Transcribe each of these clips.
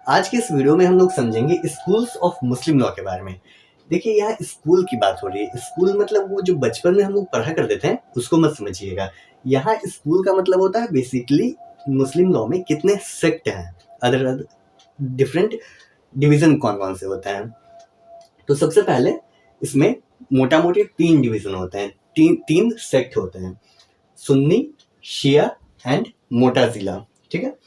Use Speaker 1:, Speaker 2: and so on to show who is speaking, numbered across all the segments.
Speaker 1: आज के इस वीडियो में हम लोग समझेंगे स्कूल्स ऑफ मुस्लिम लॉ के बारे में। देखिए यहाँ स्कूल की बात हो रही है। स्कूल मतलब वो जो बचपन में हम लोग पढ़ा करते थे उसको मत समझिएगा। यहाँ स्कूल का मतलब होता है बेसिकली मुस्लिम लॉ में कितने सेक्ट हैं, अदर डिफरेंट डिवीजन कौन कौन से होते हैं। तो सबसे पहले इसमें मोटा मोटी 3 डिवीजन होते हैं, तीन सेक्ट होते हैं, सुन्नी, शिया एंड मोटाजिला। ठीक है,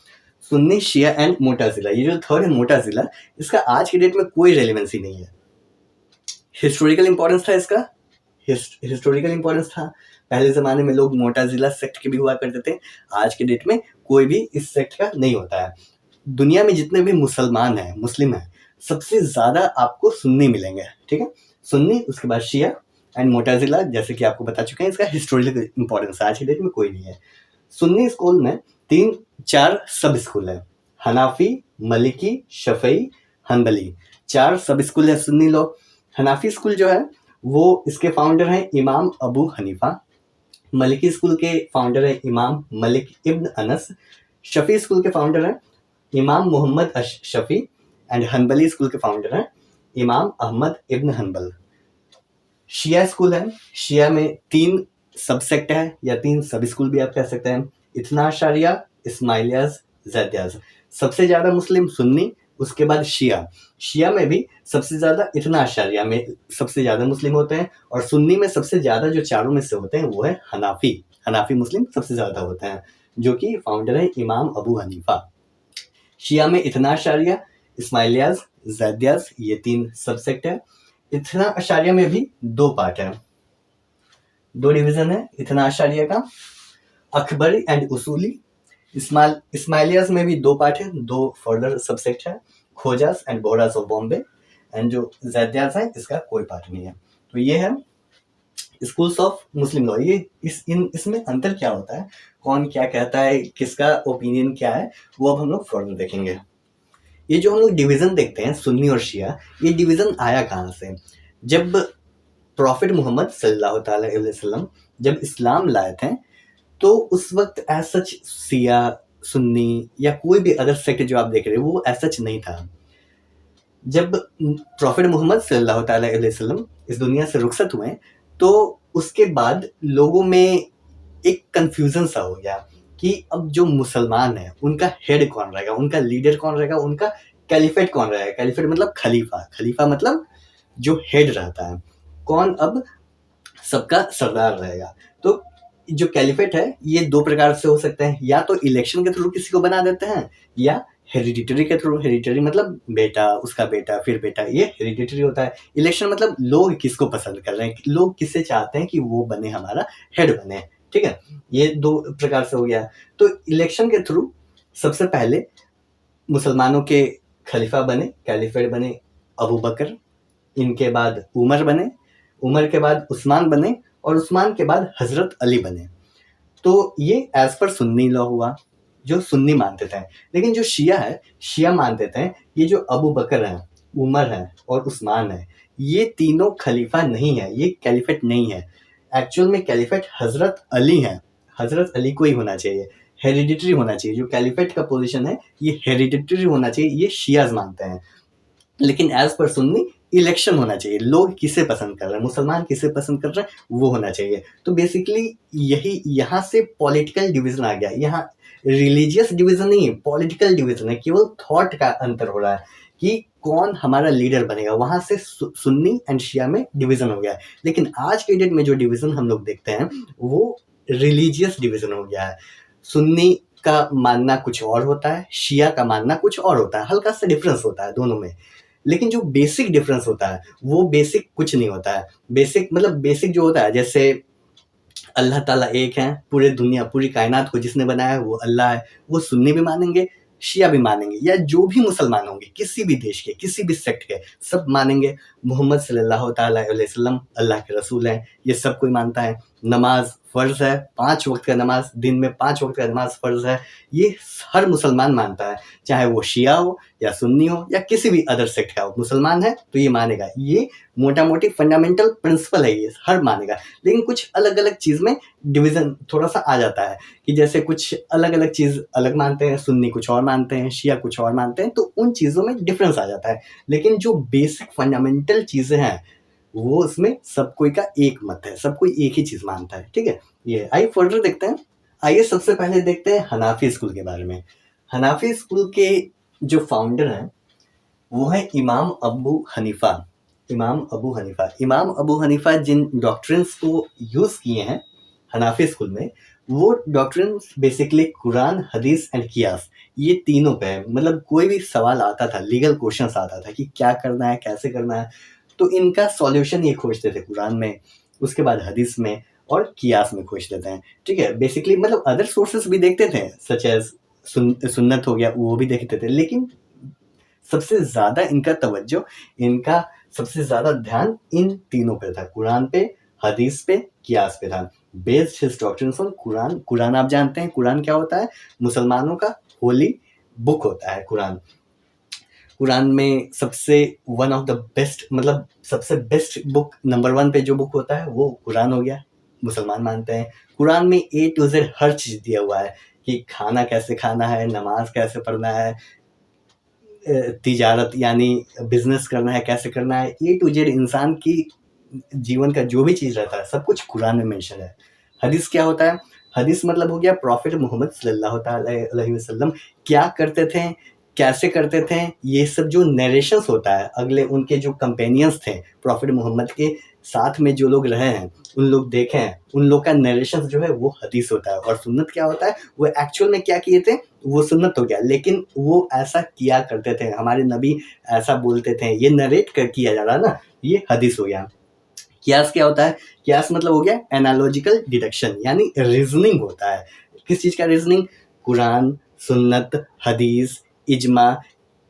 Speaker 1: सुन्नी, शिया एंड मोटाजिला। ये जो थर्ड है मोटाजिला, इसका आज की डेट में कोई रेलेवेंसी नहीं है। हिस्टोरिकल इंपॉर्टेंस था इसका, हिस्टोरिकल इंपॉर्टेंस था। पहले ज़माने में लोग मोटाजिला सेक्ट के भी हुआ करते थे, आज के डेट में कोई भी इस सेक्ट का नहीं होता है। दुनिया में जितने भी मुसलमान हैं, मुस्लिम हैं, सबसे ज़्यादा आपको सुन्नी मिलेंगे। ठीक है, सुन्नी, उसके बाद शिया एंड मोटाजिला। जैसे कि आपको बता चुके हैं, इसका हिस्टोरिकल इंपॉर्टेंस आज की डेट में कोई नहीं है। सुन्नी स्कूल में 3-4 सब स्कूल है, हनाफी, मलिकी, शफई, हनबली। 4 सब स्कूल है सुन्नी लॉ। हनाफी स्कूल जो है वो इसके फाउंडर हैं इमाम अबू हनीफा। मलिकी स्कूल के फाउंडर हैं इमाम Malik ibn Anas. Shafi school के फाउंडर हैं इमाम Muhammad Shafi and Hanbali school के फाउंडर हैं इमाम Ahmad ibn Hanbal. Shia school है, शिया में 3 सब सेक्ट है या 3 सब स्कूल भी आप कह सकते हैं, इतना शारिया, इस्माइलियाज, जैदियाज। सबसे ज़्यादा मुस्लिम सुन्नी, उसके बाद शिया। शिया में भी सबसे ज़्यादा इतना शारिया में सबसे ज़्यादा मुस्लिम होते हैं, और सुन्नी में सबसे ज़्यादा जो चारों में से होते हैं वो है हनाफी। हनाफी मुस्लिम सबसे ज़्यादा होते हैं, जो कि फाउंडर है इमाम अबू हनीफा। शिया में इतना शारिया, इस्माइलियाज, जैदियाज, ये 3 सब सेक्ट है। इतना अशारिया में भी 2 पार्ट है, 2 डिवीजन है इतना अशारिया का, अकबरी एंड उसूली। इस्माइलियाज में भी 2 पार्ट है, 2 फर्दर सबसेक्ट है, खोजास एंड बोहरास ऑफ बॉम्बे। एंड जो जैदियाज है इसका कोई पार्ट नहीं है। तो ये है स्कूल्स ऑफ मुस्लिम लॉ। ये इसमें अंतर क्या होता है, कौन क्या कहता है, किसका ओपिनियन क्या है, वो अब हम लोग फर्दर देखेंगे। ये जो हम लोग डिवीज़न देखते हैं सुन्नी और शिया, ये डिवीज़न आया कहाँ से? जब प्रॉफिट मोहम्मद सल्लल्लाहु अलैहि वसल्लम जब इस्लाम लाए थे, तो उस वक्त एज सच शिया, सुन्नी या कोई भी अदर सेक्ट जो आप देख रहे हो वो एज सच नहीं था। जब प्रॉफिट मोहम्मद सल्लल्लाहु अलैहि वसल्लम इस दुनिया से रुखसत हुए, तो उसके बाद लोगों में एक कन्फ्यूज़न सा हो गया कि अब जो मुसलमान हैं उनका हेड कौन रहेगा, उनका लीडर कौन रहेगा, उनका कैलिफेट कौन रहेगा। कैलिफेट मतलब खलीफा, खलीफा मतलब जो हेड रहता है, कौन अब सबका सरदार रहेगा। तो जो कैलिफेट है ये 2 प्रकार से हो सकते हैं, या तो इलेक्शन के थ्रू किसी को बना देते हैं, या हेरिडिटरी के थ्रू। हेरिडिटरी मतलब बेटा, उसका बेटा, फिर बेटा, ये हेरिडिटरी होता है। इलेक्शन मतलब लोग किसको पसंद कर रहे हैं, लोग किससे चाहते हैं कि वो बने, हमारा हेड बने। ठीक है, ये 2 प्रकार से हो गया। तो इलेक्शन के थ्रू सबसे पहले मुसलमानों के खलीफा बने, कैलिफेट बने अबू बकर, इनके बाद उमर बने, उमर के बाद उस्मान बने, और उस्मान के बाद हज़रत अली बने। तो ये एज पर सुन्नी लॉ हुआ, जो सुन्नी मानते थे। लेकिन जो शिया है, शिया मानते थे ये जो अबू बकर हैं, उमर हैं और उस्मान है, ये तीनों खलीफा नहीं है, ये कैलिफेट नहीं है। एक्चुअल में कैलिफेट हज़रत अली हैं, हज़रत अली को ही होना चाहिए, हेरिडिटरी होना चाहिए। जो कैलिफेट का पोजीशन है ये हेरिडिटरी होना चाहिए, ये शियाज मानते हैं। लेकिन एज पर सुन्नी इलेक्शन होना चाहिए, लोग किसे पसंद कर रहे हैं, मुसलमान किसे पसंद कर रहे हैं वो होना चाहिए। तो बेसिकली यही यहाँ से पॉलिटिकल डिवीजन आ गया। यहाँ रिलीजियस डिवीजन नहीं है, पॉलिटिकल डिवीजन है, केवल थॉट का अंतर हो रहा है कि कौन हमारा लीडर बनेगा। वहां से सुन्नी एंड शिया में डिवीजन हो गया है। लेकिन आज के डेट में जो डिवीजन हम लोग देखते हैं वो रिलीजियस डिवीजन हो गया है। सुन्नी का मानना कुछ और होता है, शिया का मानना कुछ और होता है, हल्का सा डिफरेंस होता है दोनों में। लेकिन जो बेसिक डिफरेंस होता है वो बेसिक कुछ नहीं होता है। बेसिक मतलब बेसिक जो होता है, जैसे अल्लाह ताला एक है, पूरे दुनिया, पूरी कायनात को जिसने बनाया है वो अल्लाह है, वो सुन्नी भी मानेंगे, शिया भी मानेंगे, या जो भी मुसलमान होंगे किसी भी देश के, किसी भी सेक्ट के, सब मानेंगे मोहम्मद सल्लल्लाहु अलैहि वसल्लम अल्लाह के रसूल हैं, ये सब कोई मानता है। नमाज फ़र्ज़ है, 5 वक़्त का नमाज, दिन में 5 वक़्त का नमाज फ़र्ज़ है। ये हर मुसलमान मानता है, चाहे वो शिया हो या सुन्नी हो या किसी भी अदर सेक्ट का हो, मुसलमान है तो ये मानेगा। ये मोटा-मोटी फंडामेंटल प्रिंसिपल है, ये हर मानेगा। लेकिन कुछ अलग-अलग चीज़ में डिवीज़न थोड़ा-सा आ जाता है कि जैसे कुछ अलग-अलग चीज़ अलग मानते हैं, सुन्नी कुछ और मानते हैं, शिया कुछ और मानते हैं, तो उन चीज़ों में डिफ़रेंस आ जाता है। लेकिन जो बेसिक फंडामेंटल चीज़ें हैं, वो उसमें सब कोई का एक मत है, सब कोई एक ही चीज़ मानता है, ठीक है? ये आइए फर्दर देखते हैं। आइए सबसे पहले देखते हैं हनाफी स्कूल के बारे में। हनाफी स्कूल के जो फाउंडर हैं, वो है इमाम अबू हनीफा। इमाम अबू हनीफा। इमाम अबू हनीफा जिन डॉक्ट्रिन्स को यूज़ किए हैं हनाफी स्कूल में, वो डॉक्ट्रिन्स बेसिकली कुरान, हदीस एंड कियास, ये तीनों पे है। मतलब कोई भी सवाल आता था, लीगल क्वेश्चंस आता था कि क्या करना है, कैसे करना है, तो इनका सॉल्यूशन ये खोजते थे कुरान में, उसके बाद हदीस में और कियास में खोज देते हैं, ठीक है? बेसिकली मतलब अदर सोर्सेस भी देखते थे, सच एज़ सुन्नत हो गया, वो भी देखते थे, लेकिन सबसे ज़्यादा इनका तवज्जो, इनका सबसे ज़्यादा ध्यान इन तीनों पे था, कुरान पे, हदीस पे, कियास पे था। Based his doctrines on Quran. Quran आप जानते हैं कुरान क्या होता है? मुसलमानों का होली बुक होता है कुरान। कुरान में सबसे वन ऑफ द बेस्ट, मतलब सबसे बेस्ट बुक नंबर 1 पे जो बुक होता है वो कुरान हो गया, मुसलमान मानते हैं। कुरान में A to Z हर चीज़ दिया हुआ है कि खाना कैसे खाना है, नमाज कैसे पढ़ना है, तिजारत यानी बिज़नेस करना है, कैसे करना है, A to Z इंसान की जीवन का जो भी चीज़ रहता है, सब कुछ कुरान में मेंशन है। हदीस क्या होता है? हदीस मतलब हो गया प्रॉफिट मोहम्मद सल्लल्लाहु ताला अलैहि वसल्लम क्या करते थे, कैसे करते थे, ये सब जो नरेशंस होता है, अगले उनके जो कंपेनियंस थे, प्रॉफिट मोहम्मद के साथ में जो लोग रहे हैं, उन लोग देखे हैं, उन लोग का नरेशंस जो है वो हदीस होता है। और सुन्नत क्या होता है? वो एक्चुअल में क्या किए थे, वो सुन्नत हो गया, लेकिन वो ऐसा किया करते थे, हमारे नबी ऐसा बोलते थे, ये नरेट किया जा रहा है ना, ये हदीस हो गया। कियास क्या होता है? कियास मतलब हो गया एनालॉजिकल डिडक्शन, यानी रीजनिंग होता है। किस चीज़ का रीजनिंग? कुरान, सुन्नत, हदीस, इजमा,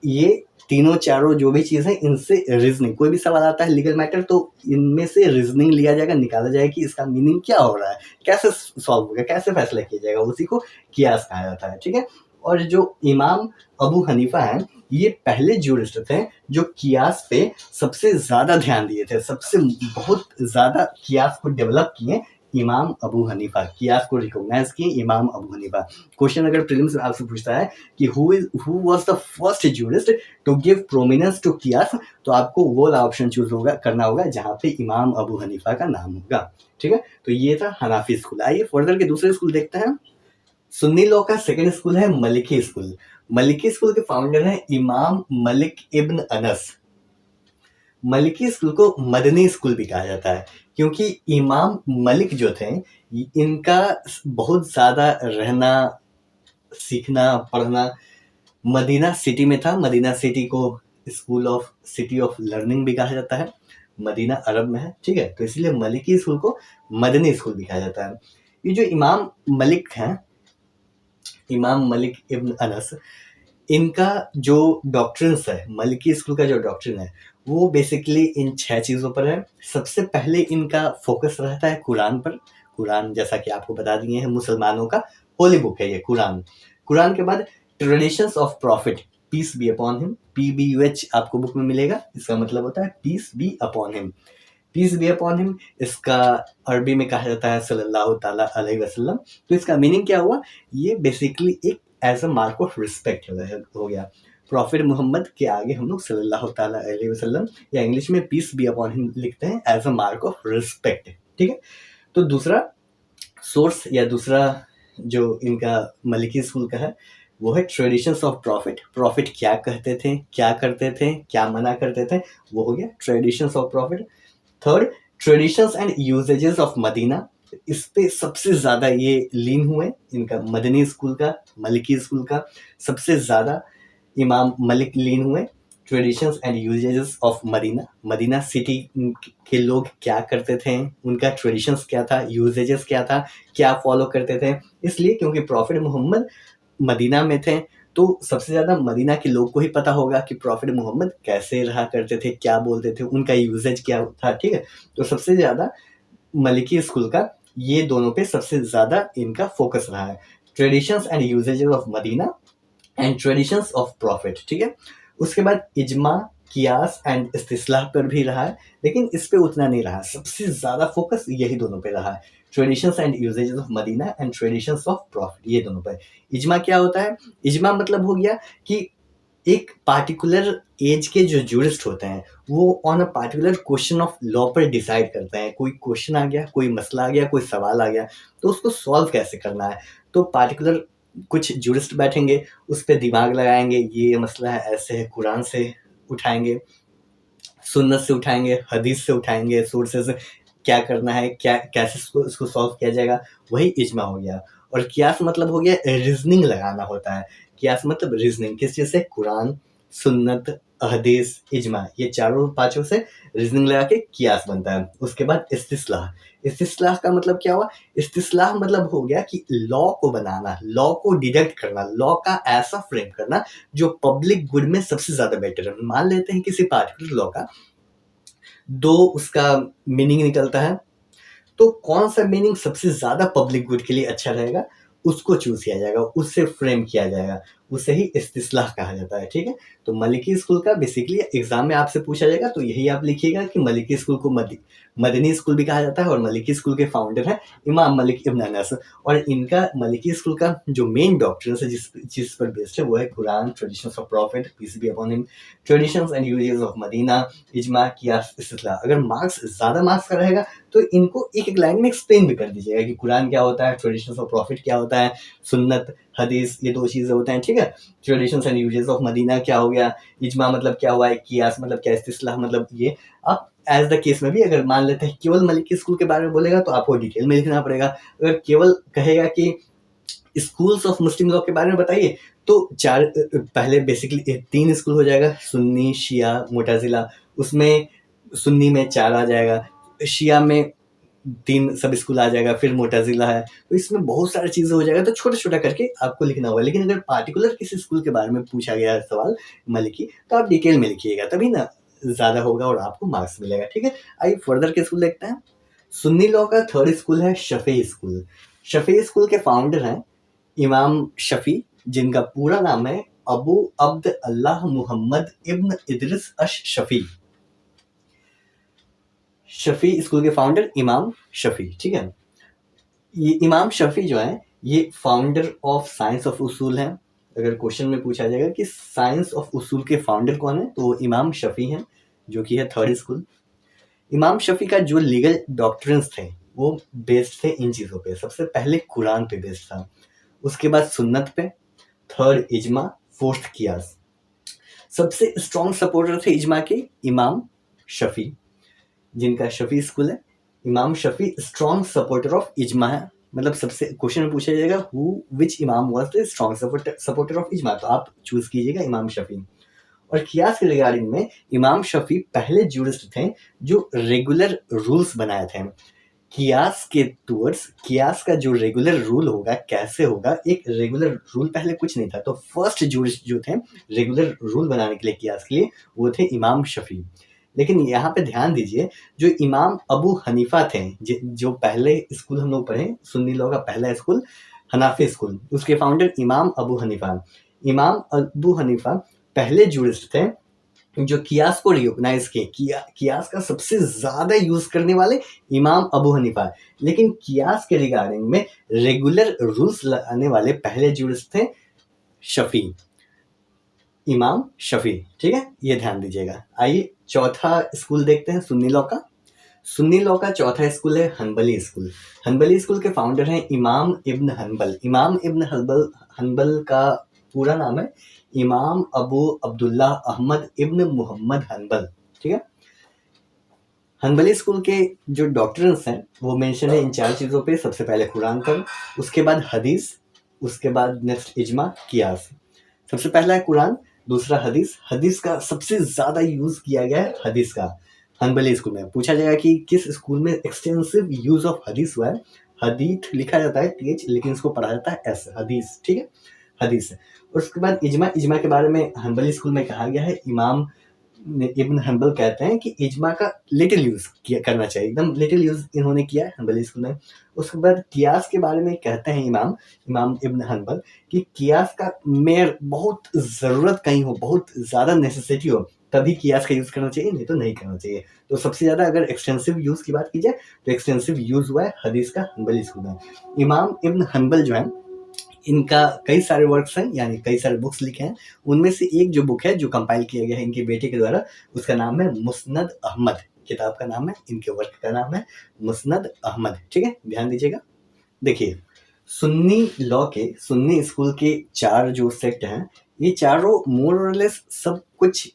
Speaker 1: ये तीनों चारों जो भी चीज़ है, इनसे रीजनिंग, कोई भी सवाल आता है लीगल मैटर तो इनमें से रीजनिंग लिया जाएगा, निकाला जाएगा कि इसका मीनिंग क्या हो रहा है, कैसे सॉल्व होगा, कैसे फैसला किया जाएगा, उसी को कियास कहा जाता है, ठीक है? और जो इमाम अबू हनीफा हैं, ये पहले जूरिस्ट थे जो कियास पे सबसे ज़्यादा ध्यान दिए थे, सबसे बहुत ज़्यादा कियास को डेवलप किए इमाम अबू हनीफा, कियास को रिकॉग्नाइज किए इमाम अबू हनीफा। क्वेश्चन अगर प्रीलिम्स में आपसे पूछता है कि who was the first jurist to give prominence to कियास, तो आपको वो वाला ऑप्शन चूज होगा करना होगा जहाँ पे इमाम अबू हनीफा का नाम होगा, ठीक है? तो ये था हनाफी स्कूल। आइए फर्दर के दूसरे स्कूल देखते हैं। सुन्नी लॉ का सेकंड स्कूल है मलिकी स्कूल। मलिकी स्कूल के फाउंडर हैं इमाम Malik ibn Anas. Maliki school को मदनी स्कूल भी कहा जाता है क्योंकि इमाम मलिक जो थे, इनका बहुत ज़्यादा रहना, सीखना, पढ़ना मदीना सिटी में था। मदीना सिटी को सिटी ऑफ लर्निंग भी कहा जाता है। मदीना अरब में है, ठीक है? तो इसलिए मलिकी स्कूल को मदनी स्कूल भी कहा जाता है। ये जो इमाम मलिक हैं, इमाम मलिक इब्न अनस, इनका जो डॉक्ट्रिन्स है, मलिकी स्कूल का जो डॉक्ट्रिन है, वो बेसिकली इन 6 चीज़ों पर है। सबसे पहले इनका फोकस रहता है कुरान पर। कुरान जैसा कि आपको बता दिए हैं, मुसलमानों का होली बुक है ये कुरान। कुरान के बाद traditions of prophet, peace be upon him, PBUH आपको बुक में मिलेगा, इसका मतलब होता है peace be upon him. Peace be upon him, इसका अरबी में कहा जाता है सल्लल्लाहु ताला अलैहि वसल्लम। तो इसका मीनिंग क्या हुआ? ये बेसिकली एक as a mark of respect हो गया। प्रॉफिट मोहम्मद के आगे हम लोग सल्लल्लाहु ताला अलैहि वसल्लम या इंग्लिश में पीस बी अपॉन हिम लिखते हैं as a mark of respect, ठीक है? तो दूसरा सोर्स या दूसरा जो इनका मलिकी स्कूल का है, वो है ट्रेडिशंस ऑफ प्रॉफिट। प्रॉफिट क्या कहते थे, क्या करते थे, क्या मना करते थे, वो हो गया traditions of prophet. Third, traditions and usages of Medina, इस पे सबसे ज़्यादा ये लीन हुए। इनका मदनी स्कूल का, मलिकी स्कूल का सबसे ज़्यादा इमाम मलिक लीन हुए। Traditions and usages of Medina, Medina city के लोग क्या करते थे, उनका ट्रेडिशंस क्या था, यूजेजेस क्या था, क्या फॉलो करते थे। इसलिए क्योंकि प्रॉफिट मोहम्मद मदीना में थे, तो सबसे ज़्यादा मदीना के लोग को ही पता होगा कि प्रॉफिट मोहम्मद कैसे रहा करते थे, क्या बोलते थे, उनका यूजेज क्या था, ठीक है? तो सबसे ज़्यादा मलिकी स्कूल का ये दोनों पे सबसे ज़्यादा इनका फोकस रहा है। Traditions and usages of Medina and traditions of prophet, ठीक है। उसके बाद इजमा, कियास एंड इस्तिस्लाह पर भी रहा है, लेकिन इस पे उतना नहीं रहा। सबसे ज़्यादा फोकस यही दोनों पे रहा है, traditions and usages of Medina and traditions of prophet, ये दोनों पे। इजमा क्या होता है? इजमा मतलब हो गया कि एक पार्टिकुलर एज के जो जूरिस्ट होते हैं वो on a particular question of law पर डिसाइड करते हैं। कोई क्वेश्चन आ गया, कोई मसला आ गया, कोई सवाल आ गया, तो उसको सॉल्व कैसे करना है। तो पार्टिकुलर कुछ जूरिस्ट बैठेंगे, उस पर दिमाग लगाएंगे, ये मसला है ऐसे है, कुरान से उठाएंगे, सुन्नत से उठाएंगे, हदीस से उठाएंगे, सोर्सेज क्या करना है, क्या कैसे इसको सॉल्व किया जाएगा, वही इजमा हो गया। और कियास मतलब हो गया रीजनिंग लगाना होता है। कियास मतलब रीजनिंग किस चीज़ से? कुरान, सुन्नत, हदीस, इजमा, ये चारों पांचों से रीजनिंग लगा के कियास बनता है। उसके बाद इस्तिस्लाह। इस्तिस्लाह का मतलब क्या हुआ? इस्तिस्लाह मतलब हो गया कि लॉ को बनाना, लॉ को डिडक्ट करना, लॉ का ऐसा फ्रेम करना जो पब्लिक गुड में सबसे ज्यादा बेटर है। मान लेते हैं किसी पार्टिकुलर लॉ का दो उसका मीनिंग निकलता है, तो कौन सा मीनिंग सबसे ज्यादा पब्लिक गुड के लिए अच्छा रहेगा उसको चूज किया जाएगा, उससे फ्रेम किया जाएगा, उसे ही इस्तिस्लाह कहा जाता है, ठीक है। तो मलिकी स्कूल का बेसिकली एग्जाम में आपसे पूछा जाएगा तो यही आप लिखिएगा कि मलिकी स्कूल को मदनी स्कूल भी कहा जाता है, और मलिकी स्कूल के फाउंडर हैं इमाम मलिक इब्न अनस। और इनका मलिकी स्कूल का जो मेन डॉक्ट्रिन है जिस पर बेस्ड है वो है Quran, traditions of prophet peace be upon him, traditions and usages of Medina, इजमा, कियास, इस्तिस्लाह। अगर मार्क्स ज्यादा मार्क्स का रहेगा तो इनको एक एक लाइन में एक्सप्लेन भी कर दीजिएगा कि कुरान क्या होता है, ट्रेडिशंस ऑफ प्रॉफिट क्या होता है, सुन्नत, हदीस, ये दो चीजें होते हैं, ठीक है। Traditions and usages of Medina क्या हो गया, इजमा मतलब क्या हुआ है, कियास मतलब क्या, इस्तिस्लाह मतलब ये। आप एज द केस में भी अगर मान लेते हैं केवल मलिकी स्कूल के बारे में बोलेगा तो आपको डिटेल में लिखना पड़ेगा। अगर केवल कहेगा कि स्कूल्स ऑफ मुस्लिम लॉ के बारे में बताइए तो चार पहले बेसिकली 3 स्कूल हो जाएगा, सुन्नी, शिया, मुतजिला। उसमें सुन्नी में 4 आ जाएगा, शिया में 3 सब स्कूल आ जाएगा, फिर मुतजिला है, तो इसमें बहुत सारी चीजें हो जाएगा। तो छोटा छोटा करके आपको लिखना होगा। लेकिन अगर पार्टिकुलर किसी स्कूल के बारे में पूछा गया है सवाल मलिकी, तो आप डिटेल में लिखिएगा, तभी ना ज्यादा होगा और आपको मार्क्स मिलेगा, ठीक है। आइए फर्दर के स्कूल देखते हैं। सुन्नी लॉ का थर्ड स्कूल है शफी स्कूल। शफी स्कूल के फाउंडर हैं इमाम शफी, जिनका पूरा नाम है अबू अब्द अल्लाह मुहम्मद इब्न इदरिस अश शफी। शफी स्कूल के फाउंडर इमाम शफी, ठीक है। ये इमाम शफी जो है ये फाउंडर ऑफ साइंस ऑफ उसूल हैं। अगर क्वेश्चन में पूछा जाएगा कि साइंस ऑफ उसूल के फाउंडर कौन है, तो वो इमाम शफी हैं, जो कि है थर्ड स्कूल। इमाम शफी का जो लीगल डॉक्ट्रिन्स थे वो बेस्ड थे इन चीज़ों पे। सबसे पहले कुरान पे बेस्ड था, उसके बाद सुन्नत पे, थर्ड इजमा, फोर्थ कियास। सबसे स्ट्रॉन्ग सपोर्टर थे इजमा के इमाम शफी, जिनका शफी स्कूल है। इमाम शफी स्ट्रॉन्ग सपोर्टर ऑफ इजमा है। मतलब सबसे क्वेश्चन में पूछा जाएगा who which Imam was the strong supporter of इजमा, तो आप चूज कीजिएगा इमाम शफी। और कियास के रिगार्डिंग में इमाम शफी पहले जूरिस्ट थे जो रेगुलर रूल्स बनाए थे। कियास के टूवर्ड्स, कियास का जो रेगुलर रूल होगा कैसे होगा, एक रेगुलर रूल पहले कुछ नहीं था। तो फर्स्ट जूरिस्ट जो थे रेगुलर रूल बनाने के लिए कियास के लिए, वो थे इमाम शफी। लेकिन यहाँ पे ध्यान दीजिए, जो इमाम अबू हनीफा थे, जो पहले स्कूल हम लोग पढ़े सुन्नी लॉ का पहला स्कूल हनाफी स्कूल, उसके फाउंडर इमाम अबू हनीफा। इमाम अबू हनीफा पहले जूरिस्ट थे जो कियास को रिकॉग्नाइज किए। कियास का सबसे ज्यादा यूज करने वाले इमाम अबू हनीफा, लेकिन कियास के रिगार्डिंग में रेगुलर रूल्स लगाने वाले पहले जूरिस्ट थे शफी, इमाम शफी, ठीक है, ये ध्यान दीजिएगा। आइए चौथा स्कूल देखते हैं सुन्नी लॉ का। सुन्नी लॉ का चौथा स्कूल है हनबली स्कूल। हनबली स्कूल के फाउंडर हैं इमाम इब्न हनबल। इमाम इब्न हनबल का पूरा नाम है इमाम अबू अब्दुल्लाह अहमद इब्न मुहम्मद हनबल, ठीक है। हनबली स्कूल के जो डॉक्ट्रिन्स हैं वो मेंशन है इन 4 चीज़ों पे। सबसे पहले कुरान पर, उसके बाद हदीस, उसके बाद नेक्स्ट इजमा, कियास। सबसे पहला है कुरान, दूसरा हदीस। हदीस का सबसे ज़्यादा यूज़ किया गया है हदीस का हनबली स्कूल में। पूछा जाएगा कि किस स्कूल में एक्सटेंसिव यूज़ ऑफ हदीस हुआ है। हदीथ लिखा जाता है TH, लेकिन इसको पढ़ा जाता है S, हदीस, ठीक है, हदीस। और उसके बाद इजमा। इजमा के बारे में हनबली स्कूल में कहा गया है इमाम इब्न हंबल कहते हैं कि इजमा का लिटिल यूज़ किया करना चाहिए, एकदम लिटिल यूज़ इन्होंने किया है हंबली स्कूल में। उसके बाद कियास के बारे में कहते हैं इमाम इब्न हंबल कि कियास का मेयर बहुत ज़रूरत कहीं हो, बहुत ज़्यादा नेसेसिटी हो, तभी कियास का यूज़ करना चाहिए, नहीं तो नहीं करना चाहिए। तो सबसे ज़्यादा अगर एक्सटेंसिव यूज़ की बात की जाए तो एक्सटेंसिव यूज़ हुआ है हदीस का हंबली स्कूल में। इमाम इब्न हंबल जो हैं, इनका कई सारे वर्क्स हैं, यानी कई सारे बुक्स लिखे हैं। उनमें से एक जो बुक है जो कंपाइल किया गया है इनके बेटे के द्वारा, उसका नाम है मुस्नद अहमद। किताब का नाम है, इनके वर्क का नाम है मुस्नद अहमद। ठीक है, ध्यान दीजिएगा। देखिए, सुन्नी स्कूल के 4 जो सेक्ट हैं, ये चारों मोर और लेस सब कुछ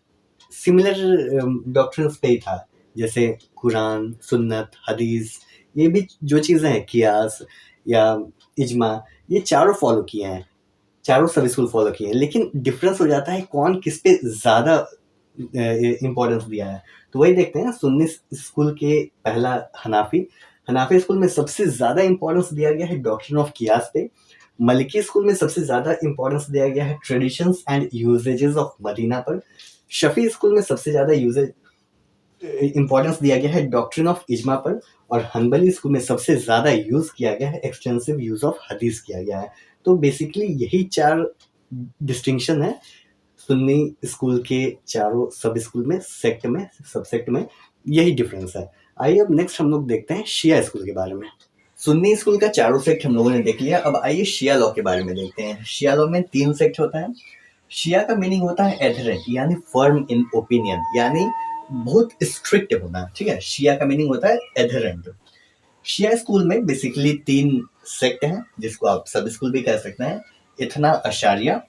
Speaker 1: सिमिलर डॉक्ट्रिन्स पे ही था। जैसे कुरान, सुन्नत, हदीस, ये भी जो चीज़ें हैं, कियास या इजमा, ये चारों फॉलो किए हैं, चारों सब स्कूल फॉलो किए हैं। लेकिन डिफरेंस हो जाता है कौन किस पे ज़्यादा इम्पोर्टेंस दिया है। तो वही देखते हैं, सुन्नी स्कूल के पहला हनाफी स्कूल में सबसे ज़्यादा इम्पोर्टेंस दिया गया है डॉक्ट्रिन ऑफ कियास पे। मलिकी स्कूल में सबसे ज़्यादा इम्पोर्टेंस दिया गया है traditions and usages of Medina पर। शफी स्कूल में सबसे ज़्यादा इम्पोर्टेंस दिया गया है डॉक्ट्रिन ऑफ इजमा पर। और हंबली स्कूल में सबसे ज़्यादा यूज़ किया गया है, एक्सटेंसिव यूज़ ऑफ हदीस किया गया है। तो बेसिकली यही 4 डिस्टिंक्शन है सुन्नी स्कूल के चारों सब स्कूल में, सबसेक्ट में यही डिफरेंस है। आइए अब नेक्स्ट हम लोग देखते हैं शिया स्कूल के बारे में। सुन्नी स्कूल का चारों सेक्ट हम लोगों ने देख लिया। अब आइए शिया लॉ के बारे में देखते हैं। शिया लॉ में 3 सेक्ट होता है। शिया का मीनिंग होता है एडहेरेंट, यानी फर्म इन ओपिनियन, यानी बहुत स्ट्रिक्ट होना। ठीक है, शिया का मीनिंग होता है एडहेरेंट। शिया स्कूल में बेसिकली 3 सेक्ट हैं, जिसको आप सब स्कूल भी कह सकते हैं। इथना अशारिया,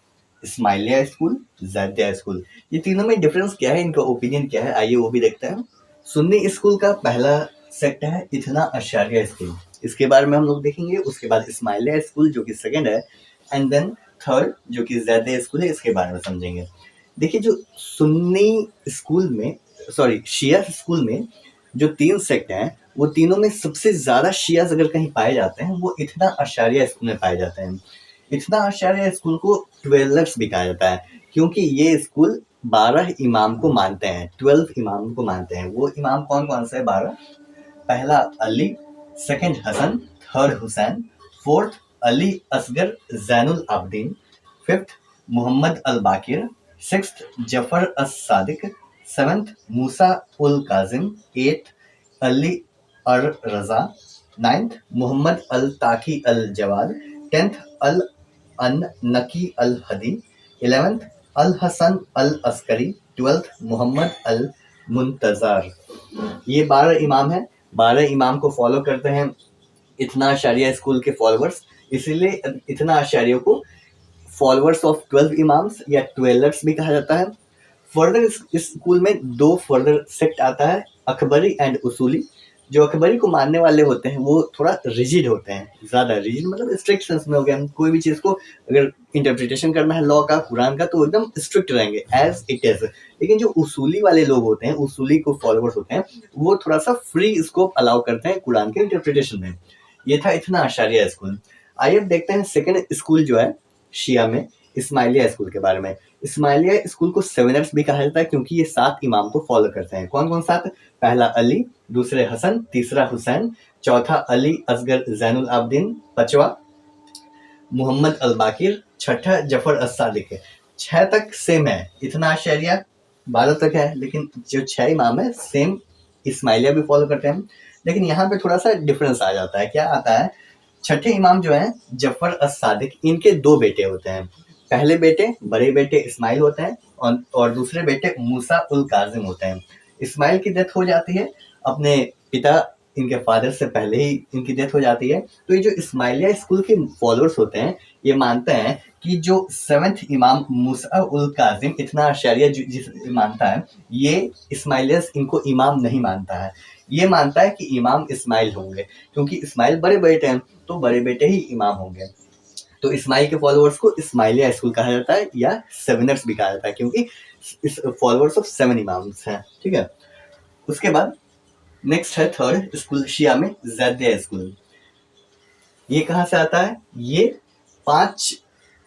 Speaker 1: इस्माइलिया स्कूल, ज़ैदिया स्कूल। ये तीनों में डिफरेंस क्या है, इनका ओपिनियन क्या है, आइए वो भी देखते हैं। सुन्नी स्कूल का पहला सेक्ट है इथना अशारिया स्कूल, इसके बारे में हम लोग देखेंगे। उसके बाद इस्माइलिया स्कूल जो कि सेकंड है, एंड देन थर्ड जो कि ज़ैदिया स्कूल है, इसके बारे में समझेंगे। देखिए, जो सुन्नी स्कूल में शिया स्कूल में जो 3 सेक्ट हैं, वो तीनों में सबसे ज़्यादा शियाज अगर कहीं पाए जाते हैं, वो इथना अशारिया स्कूल में पाए जाते हैं। इथना अशारिया स्कूल को ट्वेलर्स भी कहा जाता है, क्योंकि ये स्कूल 12 इमाम को मानते हैं, 12 इमाम को मानते हैं। वो इमाम कौन कौन से है? 12। पहला Ali, second Hasan, third Hussain, fourth Ali Asghar Zainul Abidin, fifth Muhammad al Baqir, sixth Jafar as Sadiq, seventh Musa ul Kazim, eighth Ali ar Raza, ninth Muhammad al Taqi al Jawad, tenth अल अन नकी अल हदी, 11th अल हसन अल Askari, 12th Mohammad अल मुंतज़र। ये 12 इमाम हैं। 12 इमाम को follow करते हैं इतना अशारिया स्कूल के फॉलोअर्स, इसीलिए इतना अशारियों को फॉलोअर्स ऑफ 12 इमाम्स या ट्वेलर्स भी कहा जाता है। फर्दर इस स्कूल में 2 फर्दर सेक्ट आता है, अकबरी एंड उसूली। जो अकबरी को मानने वाले होते हैं वो थोड़ा रिजिड होते हैं, ज़्यादा रिजिड मतलब स्ट्रिक्ट सेंस में हो गया। कोई भी चीज़ को अगर इंटरप्रिटेशन करना है लॉ का, कुरान का, तो एकदम स्ट्रिक्ट रहेंगे एज इट इज। लेकिन जो उसूली वाले लोग होते हैं, उसूली को फॉलोअर्स होते हैं, वो थोड़ा सा फ्री स्कोप अलाउ करते हैं कुरान के इंटरप्रिटेशन में। ये था इतना अशारिया स्कूल। आइए अब देखते हैं सेकेंड स्कूल जो है शिया में, इस्माइलिया स्कूल के बारे में। इस्माइलिया स्कूल को सेवेनर्स भी कहा जाता है, क्योंकि ये 7 इमाम को फॉलो करते हैं। कौन कौन 7? पहला अली, दूसरे हसन, तीसरा हुसैन, चौथा अली असगर जैनुल आबदीन, पांचवा मोहम्मद अल बाकिर, छठा जफर अस सादिक है। 6 तक सेम है, इतना अशारिया 12 तक है, लेकिन जो 6 इमाम है सेम इस्माइलिया भी फॉलो करते हैं। लेकिन यहाँ पे थोड़ा सा डिफरेंस आ जाता है। क्या आता है? छठे इमाम जो हैं जफर अस सादिक, इनके 2 बेटे होते हैं। पहले बेटे, बड़े बेटे इस्माइल होते हैं, और दूसरे बेटे मूसा उल काजिम होते हैं। इस्माइल की डेथ हो जाती है, अपने पिता इनके फादर से पहले ही इनकी डेथ हो जाती है। तो ये जो इस्माइलिया स्कूल के फॉलोअर्स होते हैं, ये मानते हैं कि जो 7th इमाम मूसा उल काजिम इतना अशारिया जिस मानता है, ये इस्माइलियस इनको इमाम नहीं मानता है। ये मानता है कि इमाम इस्माइल होंगे, क्योंकि इस्माइल बड़े बेटे हैं, तो बड़े बेटे ही इमाम होंगे। तो इस्माइल के फॉलोअर्स को इस्माइलिया स्कूल कहा जाता है, या सेवेनर्स भी कहा जाता है, क्योंकि इस फॉलोअर्स ऑफ 7 इमाम्स हैं। ठीक है, उसके बाद नेक्स्ट है थर्ड स्कूल शिया में, ज़ैदिया स्कूल। ये कहाँ से आता है? ये 5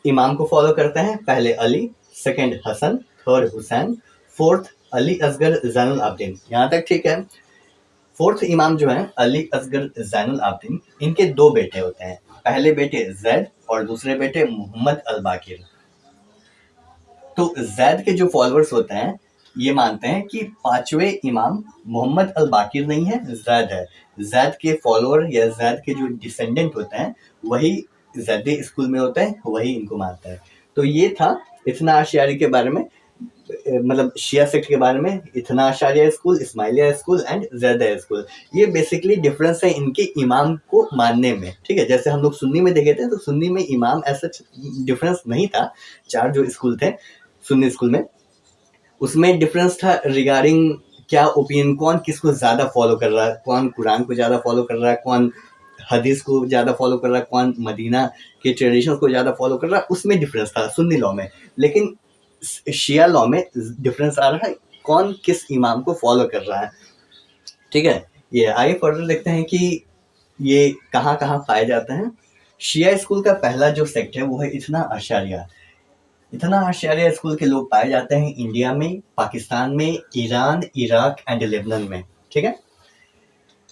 Speaker 1: इमाम को फॉलो करते हैं। पहले Ali, second Hasan, third Hussain, fourth Ali Asghar Zainul Abidin, यहाँ तक ठीक है। फोर्थ इमाम जो है अली असगर जैनुल आबदीन, इनके दो बेटे होते हैं, पहले बेटे जैद और दूसरे बेटे मोहम्मद अल बाकिर। तो जैद के जो फॉलोअर्स होते हैं ये मानते हैं कि पांचवें इमाम मोहम्मद अल बाकिर नहीं है, जैद है। जैद के फॉलोअर या जैद के जो डिसेंडेंट होते हैं वही जैदी स्कूल में होते हैं, वही इनको मानता है। तो ये था इथना अशआरी के बारे में, मतलब शिया सेक्ट के बारे में। Ithna Ashariya school, Ismailiya school and Zaidiya school, ये बेसिकली डिफरेंस है इनके इमाम को मानने में, ठीक है। जैसे हम लोग सुन्नी में देखे थे तो सुन्नी में इमाम ऐसा डिफरेंस नहीं था, चार जो स्कूल थे सुन्नी स्कूल में, उसमें डिफरेंस था रिगार्डिंग क्या ओपिनियन, कौन किसको ज़्यादा फॉलो कर रहा है, कौन कुरान को ज़्यादा फॉलो कर रहा है, कौन हदीस को ज़्यादा फॉलो कर रहा है, कौन मदीना के ट्रेडिशन को ज़्यादा फॉलो कर रहा है, उसमें डिफरेंस था सुन्नी लॉ में। लेकिन शिया लॉ में डिफरेंस आ रहा है कौन किस इमाम को फॉलो कर रहा है, ठीक है। ये आगे फर्दर देखते हैं कि ये कहाँ कहाँ पाए जाते हैं। शिया स्कूल का पहला जो सेक्ट है वो है इथना अशआरिया। इथना अशआरिया स्कूल के लोग पाए जाते हैं इंडिया में, पाकिस्तान में, ईरान, इराक एंड लेबनान में, ठीक है।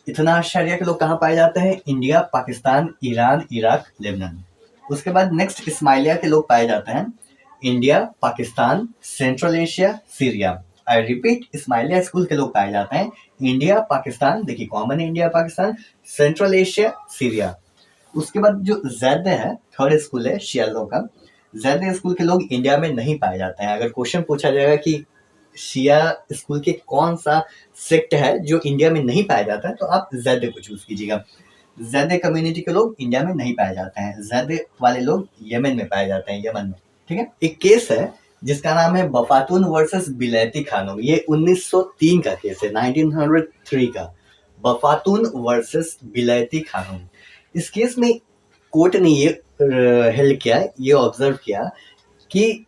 Speaker 1: इथना अशआरिया के लोग कहाँ पाए जाते हैं? India, Pakistan, Iran, Iraq, Lebanon. उसके बाद नेक्स्ट इस्माइलिया के लोग पाए जाते हैं India, Pakistan, central Asia, Syria. I repeat, Ismailia school के लोग पाए जाते हैं इंडिया, पाकिस्तान, देखिए common India Pakistan, central Asia, Syria. उसके बाद जो जैद है, थर्ड स्कूल है शिया लोग का, जैद स्कूल के लोग इंडिया में नहीं पाए जाते हैं। अगर क्वेश्चन पूछा जाएगा कि शिया स्कूल के कौन सा सेक्ट है जो इंडिया में नहीं पाया जाता है, तो आप जैद को चूज कीजिएगा। जैद कम्युनिटी के लोग इंडिया में नहीं पाए जाते हैं, जैद वाले लोग यमन में पाए जाते हैं, यमन में, ठीक है। एक केस है जिसका नाम है बफातून वर्सेस बिलैती खानूम, ये 1903 का केस है, 1903 का, बफातून वर्सेस बिलैती खानूम। इस केस में कोर्ट ने ये हेल्ड किया, ये ऑब्जर्व किया कि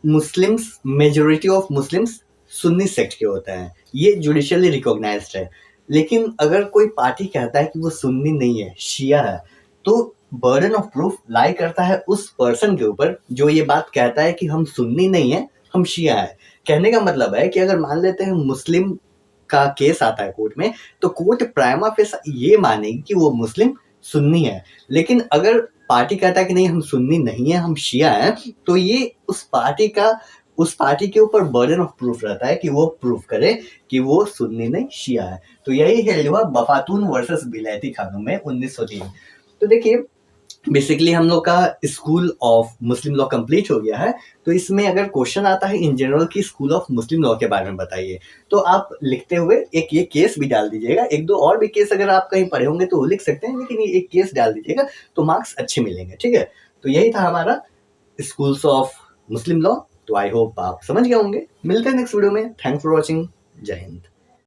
Speaker 1: Muslims, majority of Muslims Sunni sect के होते हैं, ये जुडिशियली रिकॉग्नाइज्ड है। लेकिन अगर कोई पार्टी कहता है कि वो सुन्नी नहीं है, शिया है, तो बर्डन ऑफ प्रूफ लाई करता है उस पर्सन के ऊपर जो ये बात कहता है कि हम सुन्नी नहीं है, हम शिया है। कहने का मतलब है कि अगर मान लेते हैं मुस्लिम का केस आता है कोर्ट में, तो कोर्ट प्राइमा फेसा ये मानेगी कि वो मुस्लिम सुन्नी है। लेकिन अगर पार्टी कहता है कि नहीं हम सुन्नी नहीं है, हम शिया हैं, तो ये उस पार्टी के ऊपर बर्डन ऑफ प्रूफ रहता है कि वो प्रूफ करे कि वो सुन्नी नहीं शिया है। तो यही हेल्ड हुआ बफातून वर्सेस बिलैती खानूम में 1903। तो देखिए बेसिकली हम लोग का school of Muslim law complete हो गया है। तो इसमें अगर क्वेश्चन आता है इन जनरल की स्कूल ऑफ मुस्लिम लॉ के बारे में बताइए, तो आप लिखते हुए एक ये केस भी डाल दीजिएगा। एक दो और भी केस अगर आप कहीं पढ़े होंगे तो वो लिख सकते हैं, लेकिन ये एक केस डाल दीजिएगा तो मार्क्स अच्छे मिलेंगे, ठीक है। तो यही था हमारा स्कूल्स ऑफ मुस्लिम लॉ। तो आई होप आप समझ गए होंगे। मिलते हैं नेक्स्ट वीडियो में। Thanks for watching. जय हिंद।